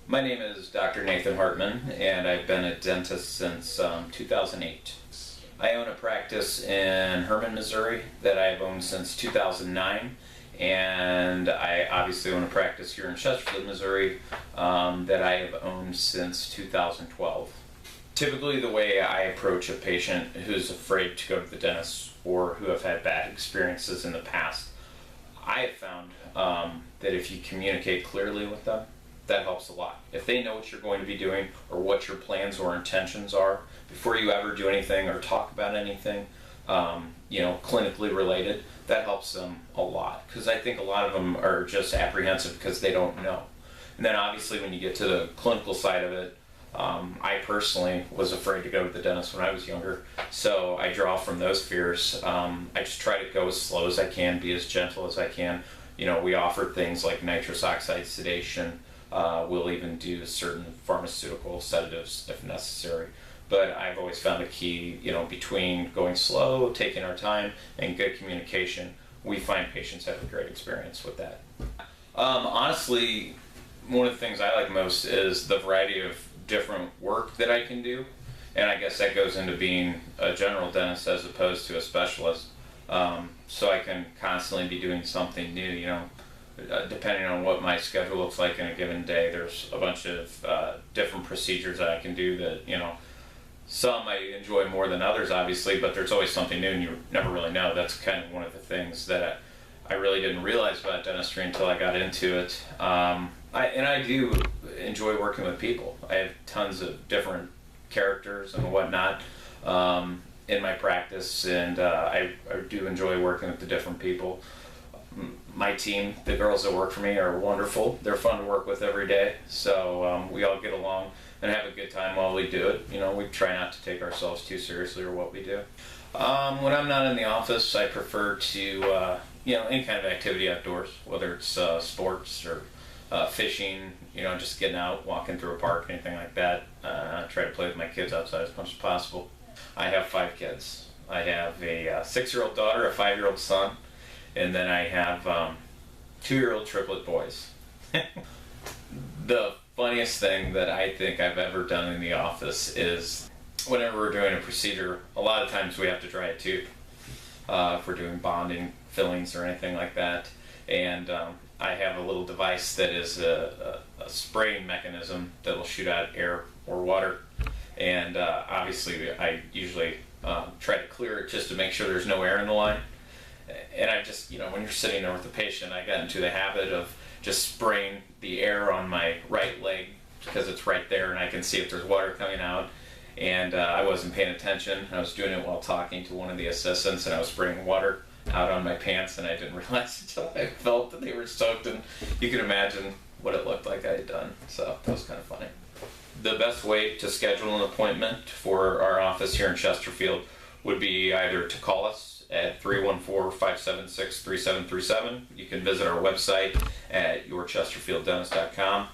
My name is Dr. Nathan Hartman, and I've been a dentist since 2008. I own a practice in Hermann, Missouri that I've owned since 2009, and I obviously own a practice here in Chesterfield, Missouri that I have owned since 2012. Typically, the way I approach a patient who's afraid to go to the dentist or who have had bad experiences in the past, I have found that if you communicate clearly with them, that helps a lot. If they know what you're going to be doing or what your plans or intentions are before you ever do anything or talk about anything, clinically related, that helps them a lot. Because I think a lot of them are just apprehensive because they don't know. And then obviously when you get to the clinical side of it, I personally was afraid to go to the dentist when I was younger, so I draw from those fears. I just try to go as slow as I can, be as gentle as I can. We offer things like nitrous oxide sedation. We'll even do certain pharmaceutical sedatives if necessary. But I've always found a key, between going slow, taking our time, and good communication, we find patients have a great experience with that. Honestly, one of the things I like most is the variety of different work that I can do. And I guess that goes into being a general dentist as opposed to a specialist. So I can constantly be doing something new, depending on what my schedule looks like in a given day. There's a bunch of different procedures that I can do that, some I enjoy more than others, obviously, but there's always something new and you never really know. That's kind of one of the things that I really didn't realize about dentistry until I got into it. I do enjoy working with people. I have tons of different characters and whatnot in my practice, and I do enjoy working with the different people. My team, the girls that work for me, are wonderful. They're fun to work with every day, so we all get along and have a good time while we do it. We try not to take ourselves too seriously or what we do. When I'm not in the office, I prefer to, any kind of activity outdoors, whether it's sports or fishing, just getting out, walking through a park, anything like that. I try to play with my kids outside as much as possible. I have 5 kids. I have a 6-year-old daughter, a 5-year-old son, and then I have 2-year-old triplet boys. The funniest thing that I think I've ever done in the office is whenever we're doing a procedure, a lot of times we have to dry a tooth if we're doing bonding, fillings, or anything like that. And I have a little device that is a spraying mechanism that will shoot out air or water. And obviously I usually try to clear it just to make sure there's no air in the line. And I just, when you're sitting there with the patient, I got into the habit of just spraying the air on my right leg because it's right there and I can see if there's water coming out. And I wasn't paying attention. I was doing it while talking to one of the assistants, and I was spraying water out on my pants, and I didn't realize until I felt that they were soaked, and you can imagine what it looked like I had done. So that was kind of funny. The best way to schedule an appointment for our office here in Chesterfield would be either to call us at 314-576-3737. You can visit our website at yourchesterfielddentist.com.